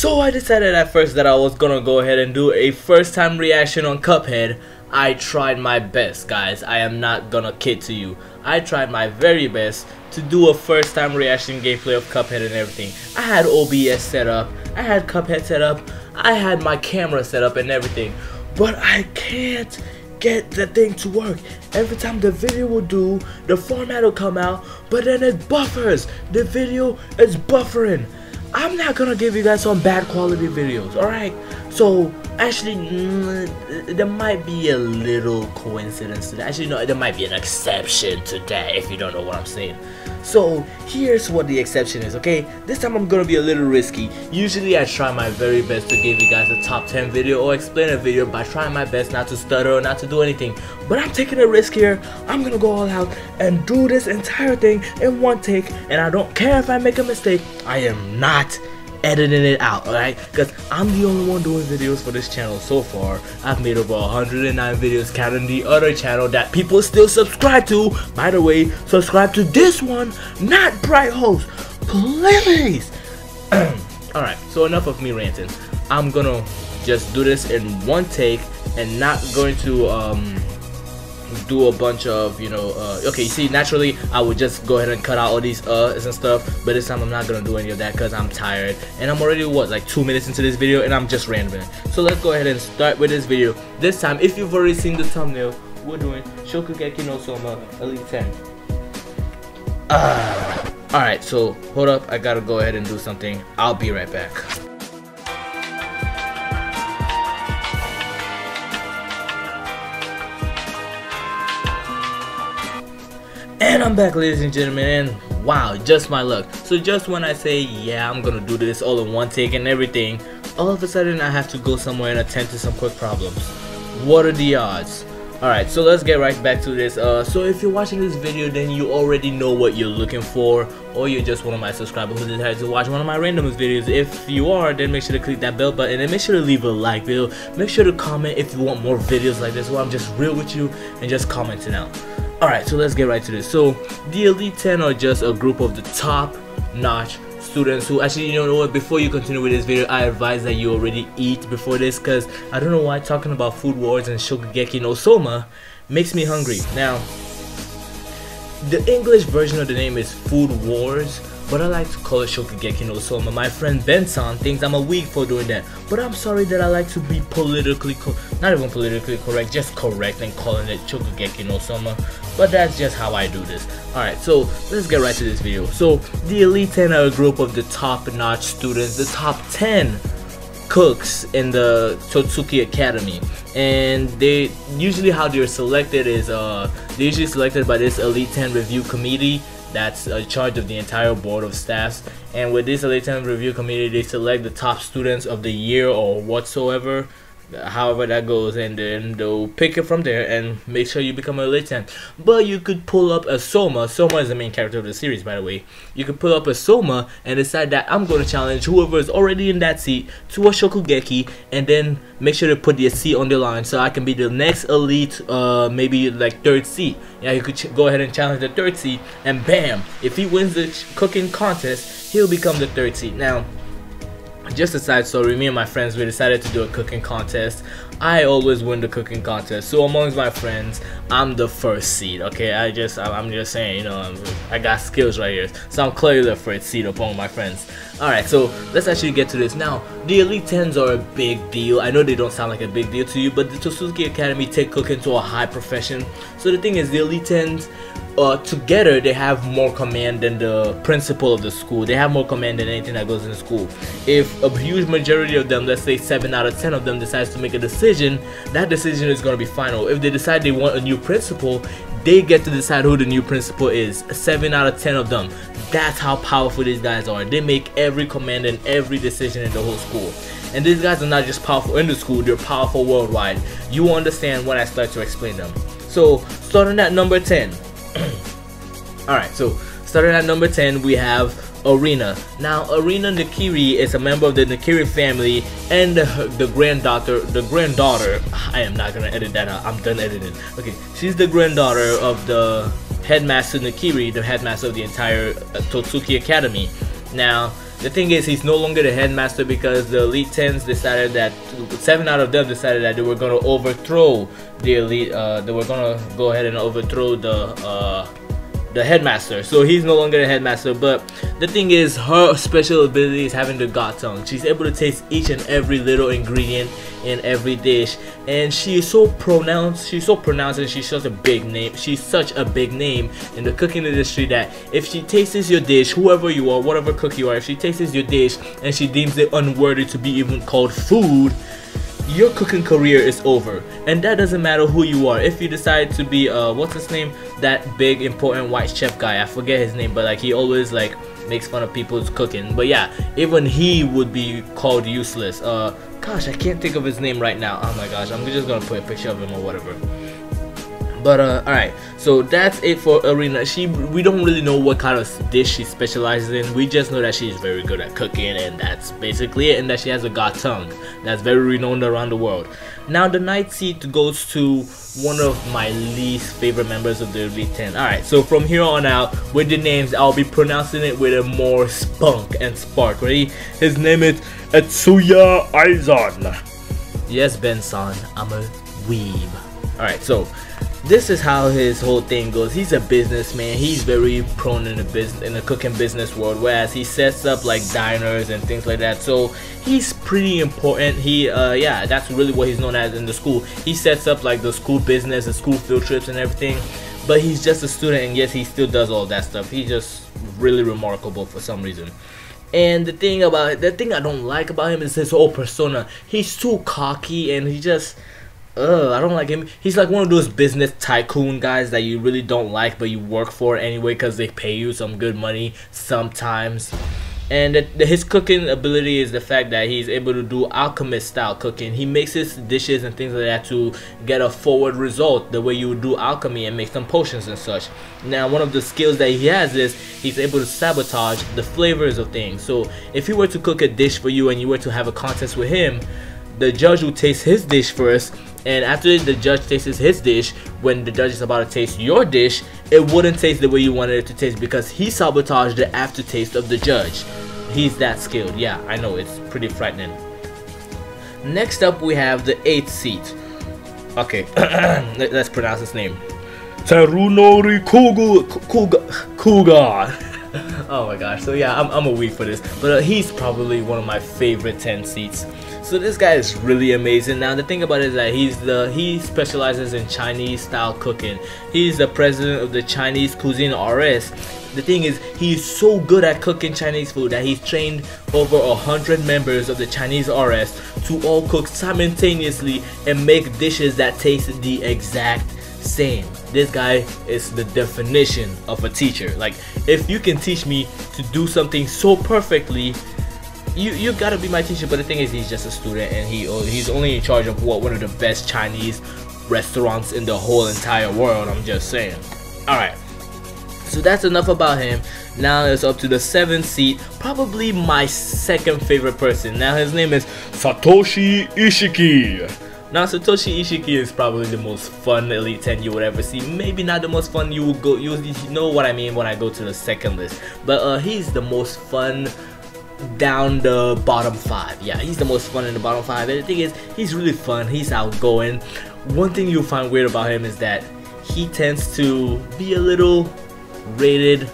So I decided at first that I was gonna go ahead and do a first time reaction on Cuphead. I tried my best, guys. I am not gonna kid to you. I tried my very best to do a first time reaction gameplay of Cuphead and everything. I had OBS set up, I had Cuphead set up, I had my camera set up and everything. But I can't get the thing to work. Every time the video will do, the format will come out, but then it buffers. The video is buffering. I'm not gonna give you guys some bad quality videos, alright? So, actually, there might be a little coincidence to that. Actually, no, there might be an exception to that if you don't know what I'm saying. So, here's what the exception is, okay? This time I'm gonna be a little risky. Usually, I try my very best to give you guys a top 10 video or explain a video by trying my best not to stutter or not to do anything. But I'm taking a risk here. I'm gonna go all out and do this entire thing in one take. And I don't care if I make a mistake. I am not editing it out, alright? Because I'm the only one doing videos for this channel so far. I've made over 109 videos counting the other channel that people still subscribe to. By the way, subscribe to this one, not Bright Host, please. Alright, so enough of me ranting. I'm gonna just do this in one take and not going to do a bunch of, you know, okay, see, naturally I would just go ahead and cut out all these and stuff, but this time I'm not gonna do any of that because I'm tired and I'm already what, like 2 minutes into this video and I'm just rambling. So let's go ahead and start with this video. This time, if you've already seen the thumbnail, we're doing Shokugeki no Soma Elite 10. Alright, so hold up, I gotta go ahead and do something. I'll be right back. And I'm back, ladies and gentlemen, and wow, just my luck. So just when I say, yeah, I'm gonna do this all in one take and everything, all of a sudden I have to go somewhere and attend to some quick problems. What are the odds? Alright, so let's get right back to this. So if you're watching this video, then you already know what you're looking for, or you're just one of my subscribers who decided to watch one of my randomest videos. If you are, then make sure to click that bell button and make sure to leave a like video. Make sure to comment if you want more videos like this where I'm just real with you and just commenting out. Alright, so let's get right to this. So the Elite 10 are just a group of the top-notch students who, actually, you know what, before you continue with this video, I advise that you already eat before this, because I don't know why talking about food wars and Shokugeki no Soma makes me hungry. Now, the English version of the name is Food Wars, but I like to call it Shokugeki no Soma. My friend Benson thinks I'm a weak for doing that, but I'm sorry that I like to be politically, not even politically correct, just correct and calling it Shokugeki no Soma. But that's just how I do this. Alright, so let's get right to this video. So the Elite 10 are a group of the top-notch students, the top 10 cooks in the Totsuki Academy, and they usually, how they're selected is they're usually selected by this Elite 10 review committee that's in charge of the entire board of staffs. And with this Elite 10 review committee, they select the top students of the year or whatsoever, however that goes, and then they'll pick it from there and make sure you become an Elite 10. But you could pull up a Soma. Soma is the main character of the series, by the way. You could pull up a Soma and decide that I'm going to challenge whoever is already in that seat to a Shokugeki, and then make sure to put the seat on the line so I can be the next Elite, maybe like 3rd seat. Yeah, you could go ahead and challenge the 3rd seat, and bam, if he wins the cooking contest, he'll become the 3rd seat. Now, just a side story, me and my friends, we decided to do a cooking contest. I always win the cooking contest, so amongst my friends, I'm the 1st seed, okay? I'm just saying, you know, I got skills right here, so I'm clearly the 1st seed among my friends. Alright, so let's actually get to this. Now, the Elite 10s are a big deal. I know they don't sound like a big deal to you, but the Totsuki Academy take cooking to a high profession. So the thing is, the Elite 10s, together they have more command than the principal of the school. They have more command than anything that goes in the school. If a huge majority of them, let's say 7 out of 10 of them, decides to make a decision, that decision is going to be final. If they decide they want a new principal, they get to decide who the new principal is. 7 out of 10 of them. That's how powerful these guys are. They make every command and every decision in the whole school. And these guys are not just powerful in the school, they're powerful worldwide. You will understand when I start to explain them. So, starting at number 10. Alright, so starting at number 10, we have Arena. Now, Arena Nakiri is a member of the Nakiri family and the granddaughter, I am not gonna edit that out, I'm done editing. Okay, she's the granddaughter of the headmaster Nakiri, the headmaster of the entire Totsuki Academy. Now, the thing is, he's no longer the headmaster because the Elite 10s decided that 7 out of them decided that they were going to overthrow the Elite. They were going to go ahead and overthrow the headmaster. So he's no longer the headmaster. But the thing is, her special ability is having the God tongue. She's able to taste each and every little ingredient in every dish, and she's so pronounced and she's such a big name. She's such a big name in the cooking industry that if she tastes your dish, whoever you are, whatever cook you are, if she tastes your dish and she deems it unworthy to be even called food, your cooking career is over. And that doesn't matter who you are. If you decide to be what's his name, that big important white chef guy, I forget his name, but like he always like makes fun of people's cooking. But yeah, even he would be called useless. Gosh, I can't think of his name right now. Oh my gosh, I'm just gonna put a picture of him or whatever. But alright, so that's it for Arena. We don't really know what kind of dish she specializes in. We just know that she's very good at cooking, and that's basically it, and that she has a God tongue that's very renowned around the world. Now the 9th seat goes to one of my least favorite members of the Elite 10. Alright, so from here on out, with the names, I'll be pronouncing it with a more spunk and spark. Ready? His name is Etsuya Aizan. Yes, Ben-san, I'm a weeb. Alright, so this is how his whole thing goes. He's a businessman. He's very prone in the cooking business world, whereas he sets up like diners and things like that. So he's pretty important. Yeah, that's really what he's known as in the school. He sets up like the school business, the school field trips and everything. But he's just a student, and yes, he still does all that stuff. He's just really remarkable for some reason. And the thing I don't like about him is his whole persona. He's too cocky, and he just I don't like him. He's like one of those business tycoon guys that you really don't like, but you work for anyway because they pay you some good money sometimes. And his cooking ability is the fact that he's able to do alchemist style cooking. He mixes dishes and things like that to get a forward result, the way you would do alchemy and make some potions and such. Now, one of the skills that he has is he's able to sabotage the flavors of things. So if he were to cook a dish for you and you were to have a contest with him, the judge will taste his dish first, and after the judge tastes his dish, when the judge is about to taste your dish, it wouldn't taste the way you wanted it to taste because he sabotaged the aftertaste of the judge. He's that skilled. Yeah, I know, it's pretty frightening. Next up, we have the 8th seat. Okay, let's pronounce his name. Terunori Kuga. Oh my gosh, so yeah, I'm a weak for this, but he's probably one of my favorite 10 seats. So this guy is really amazing. Now the thing about it is that he specializes in Chinese style cooking. He's the president of the Chinese Cuisine RS. The thing is, he's so good at cooking Chinese food that he's trained over 100 members of the Chinese RS to all cook simultaneously and make dishes that taste the exact same. This guy is the definition of a teacher. Like, if you can teach me to do something so perfectly, you gotta be my teacher. But the thing is, he's just a student, and he's only in charge of one of the best Chinese restaurants in the whole entire world. I'm just saying. Alright, so that's enough about him. Now it's up to the 7th seat, probably my second favorite person. Now his name is Satoshi Ishiki. Now Satoshi Ishiki is probably the most fun Elite 10 you would ever see. Maybe not the most fun you know what I mean when I go to the second list. But he's the most fun down the bottom 5. Yeah, he's the most fun in the bottom 5. And the thing is, he's really fun. He's outgoing. One thing you'll find weird about him is that he tends to be a little rated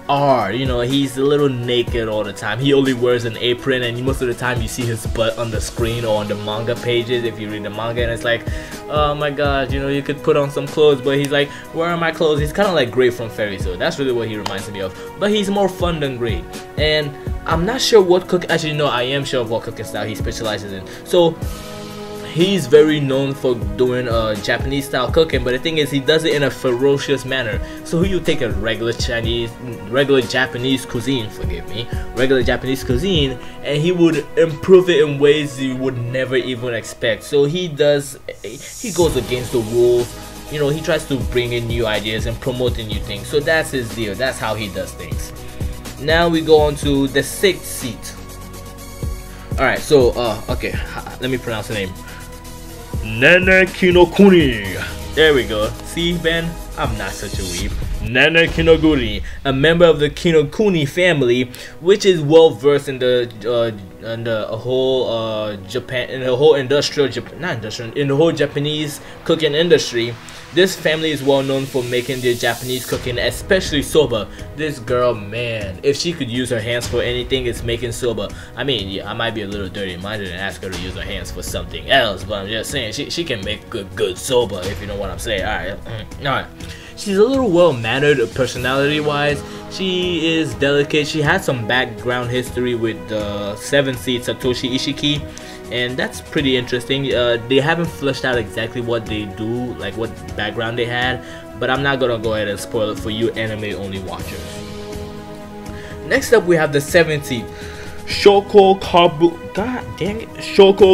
R. You know, he's a little naked all the time. He only wears an apron, and most of the time you see his butt on the screen or on the manga pages if you read the manga, and it's like, oh my god, you know, you could put on some clothes, but he's like, where are my clothes? He's kind of like Gray from Fairy Tail. That's really what he reminds me of. But he's more fun than Gray. And I'm not sure what actually no, I am sure of what cooking style he specializes in. So he's very known for doing Japanese style cooking, but the thing is, he does it in a ferocious manner. So you take a regular Japanese cuisine, regular Japanese cuisine, and he would improve it in ways you would never even expect. So he goes against the rules. You know, he tries to bring in new ideas and promote new things. So that's his deal. That's how he does things. Now we go on to the 6th seat. Alright, so okay, let me pronounce the name. N.A.E. There we go. See, Ben? I'm not such a weeb. Nana Kinoguri, a member of the Kinokuni family, which is well versed in the whole Japan, in the whole in the whole Japanese cooking industry. This family is well known for making their Japanese cooking, especially soba. This girl, man, if she could use her hands for anything, it's making soba. I mean, yeah, I might be a little dirty-minded and ask her to use her hands for something else, but I'm just saying, she can make good soba, if you know what I'm saying. Alright. She's a little well-mannered personality-wise. She is delicate. She has some background history with the 7th seed Satoshi Ishiki, and that's pretty interesting. They haven't fleshed out exactly what they do, like what background they had, but I'm not gonna go ahead and spoil it for you anime only watchers. Next up we have the 7th seed Shoko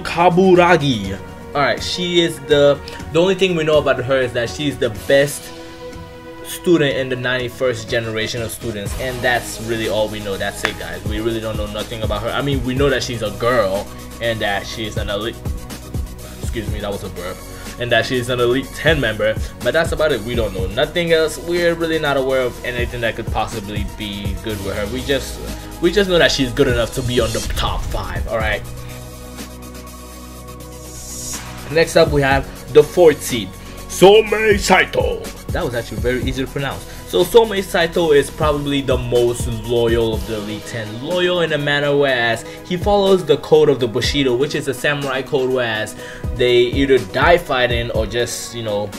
Kaburagi. Alright, she is the only thing we know about her is that she's the best student in the 91st generation of students, and that's really all we know. That's it, guys. We really don't know nothing about her. I mean, we know that she's a girl and that she's an elite, excuse me, that was a burp, and that she's an elite 10 member, but that's about it. We don't know nothing else. We're really not aware of anything that could possibly be good with her. We just know that she's good enough to be on the top 5. All right. Next up we have the 4th seed Soma Saito. That was actually very easy to pronounce. So Soma Saito is probably the most loyal of the Elite 10. Loyal in a manner whereas he follows the code of the Bushido, which is a samurai code, whereas they either die fighting or just, you know,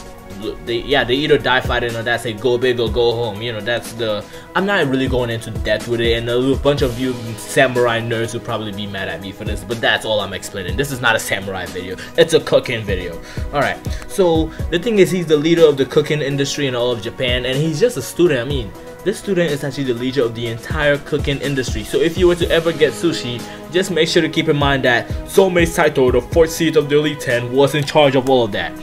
they either die fighting or that's a go big or go home. You know, that's the, I'm not really going into depth with it, and a bunch of you samurai nerds will probably be mad at me for this, but that's all I'm explaining. This is not a samurai video, it's a cooking video. Alright, so the thing is, he's the leader of the cooking industry in all of Japan, and he's just a student. I mean, this student is actually the leader of the entire cooking industry. So if you were to ever get sushi, just make sure to keep in mind that Soma Saito, the 4th seed of the Elite 10, was in charge of all of that.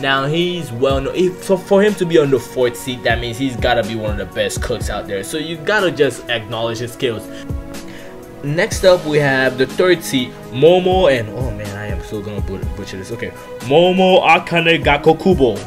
Now he's well known, so for him to be on the 4th seat, that means he's gotta be one of the best cooks out there. So you gotta just acknowledge his skills. Next up we have the 3rd seat Momo, and oh man, I am so gonna butcher this. Okay, Momo Akane Gakokubo.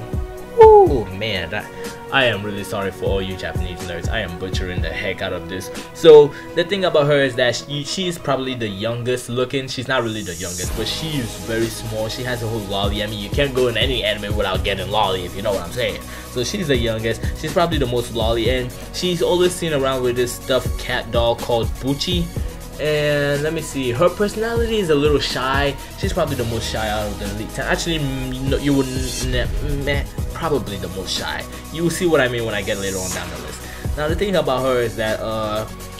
Oh man, I am really sorry for all you Japanese nerds. I am butchering the heck out of this. So the thing about her is that she's probably the youngest looking. She's not really the youngest, but she is very small. She has a whole lolly. I mean, you can't go in any anime without getting lolly, if you know what I'm saying. So she's the youngest. She's probably the most lolly, and she's always seen around with this stuffed cat doll called Buchi. And let me see, her personality is a little shy. She's probably the most shy out of the Elite 10. Actually, no, you would probably the most shy. You will see what I mean when I get later on down the list. Now the thing about her is that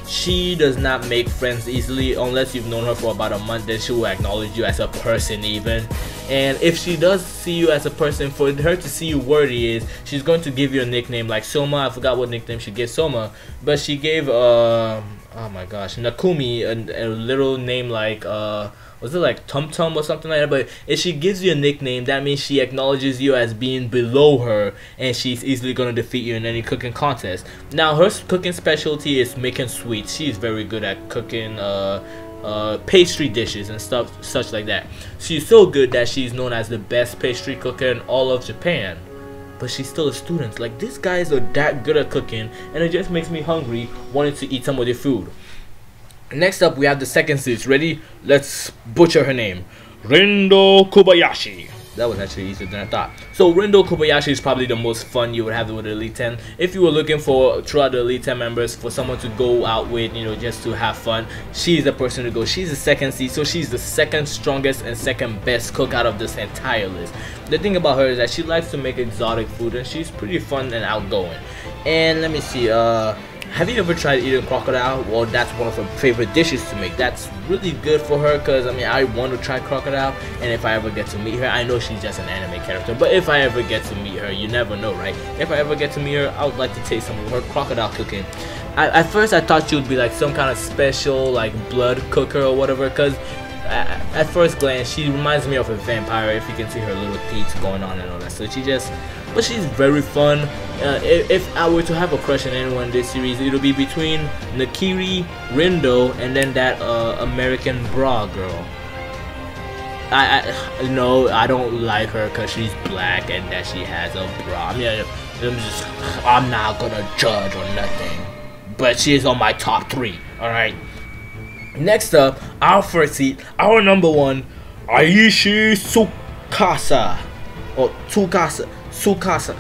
she does not make friends easily. Unless you've known her for about a month, then she will acknowledge you as a person even. And if she does see you as a person, for her to see you worthy is she's going to give you a nickname like Soma. I forgot what nickname she gave Soma, but she gave oh my gosh, Nakumi a little name like was it like Tum Tum or something like that? But if she gives you a nickname, that means she acknowledges you as being below her, and she's easily gonna defeat you in any cooking contest. Now her cooking specialty is making sweets. She's very good at cooking pastry dishes and stuff such like that. She's so good that she's known as the best pastry cooker in all of Japan. But she's still a student. Like, these guys are that good at cooking, and it just makes me hungry wanting to eat some of their food. Next up we have the 2nd seed. Ready? Let's butcher her name. Rendo Kobayashi. That was actually easier than I thought. So Rendo Kobayashi is probably the most fun you would have with the Elite 10. If you were looking for, throughout the Elite 10 members, for someone to go out with, you know, just to have fun, she's the person to go. She's the 2nd seed, so she's the 2nd strongest and 2nd best cook out of this entire list. The thing about her is that she likes to make exotic food, and she's pretty fun and outgoing. And let me see, have you ever tried eating crocodile? Well, that's one of her favorite dishes to make. That's really good for her, because I mean, I want to try crocodile, and if I ever get to meet her, I know she's just an anime character, but if I ever get to meet her, you never know, right? If I ever get to meet her, I would like to taste some of her crocodile cooking. At first I thought she would be like some kind of special like blood cooker or whatever, because at first glance she reminds me of a vampire, if you can see her little teeth going on and all that. So but she's very fun. If I were to have a crush on anyone in this series, it'll be between Nakiri, Rindo, and then that American bra girl. no, I don't like her because she's black and that she has a bra. I'm not gonna judge or nothing, but she is on my top 3. All right. Next up, our first seed, our number 1, Aishi Tsukasa, or Tsukasa.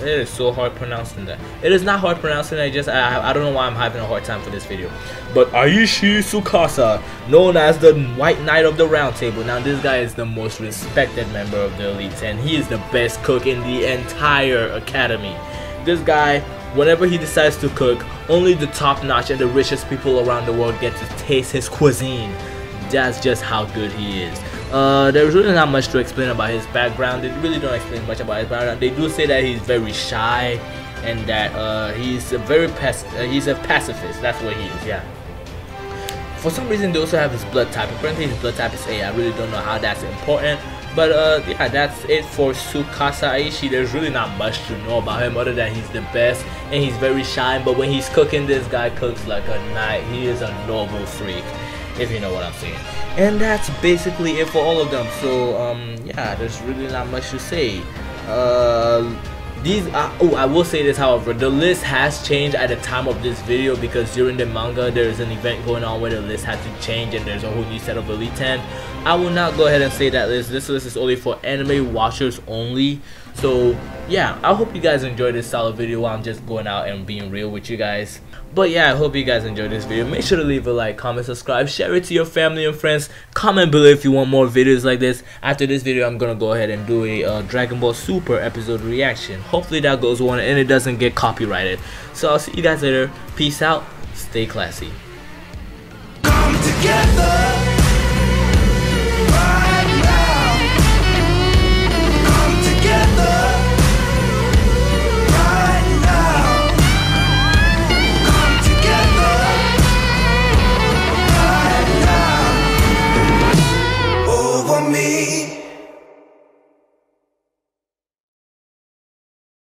It is so hard pronouncing that. It is not hard pronouncing. I don't know why I'm having a hard time for this video. But Aishi Tsukasa, known as the White Knight of the Round Table. Now this guy is the most respected member of the Elite 10. He is the best cook in the entire academy. This guy, whenever he decides to cook, only the top-notch and the richest people around the world get to taste his cuisine. That's just how good he is. There's really not much to explain about his background. They really don't explain much about his background. They do say that he's very shy and that he's a pacifist. That's what he is, yeah. For some reason, they also have his blood type. Apparently, his blood type is A. I really don't know how that's important. But yeah, that's it for Tsukasa Aishi. There's really not much to know about him other than he's the best and he's very shy. But when he's cooking, this guy cooks like a knight. He is a noble freak, if you know what I'm saying. And that's basically it for all of them. So yeah, there's really not much to say. I will say this, however, the list has changed at the time of this video because during the manga there is an event going on where the list had to change and there's a whole new set of Elite 10. I will not go ahead and say that list. This list is only for anime watchers only. So yeah, I hope you guys enjoyed this solid video while I'm just going out and being real with you guys. But yeah, I hope you guys enjoyed this video. Make sure to leave a like, comment, subscribe, share it to your family and friends. Comment below if you want more videos like this. After this video, I'm gonna go ahead and do a Dragon Ball Super episode reaction. Hopefully that goes well and it doesn't get copyrighted. So I'll see you guys later. Peace out. Stay classy. Come together.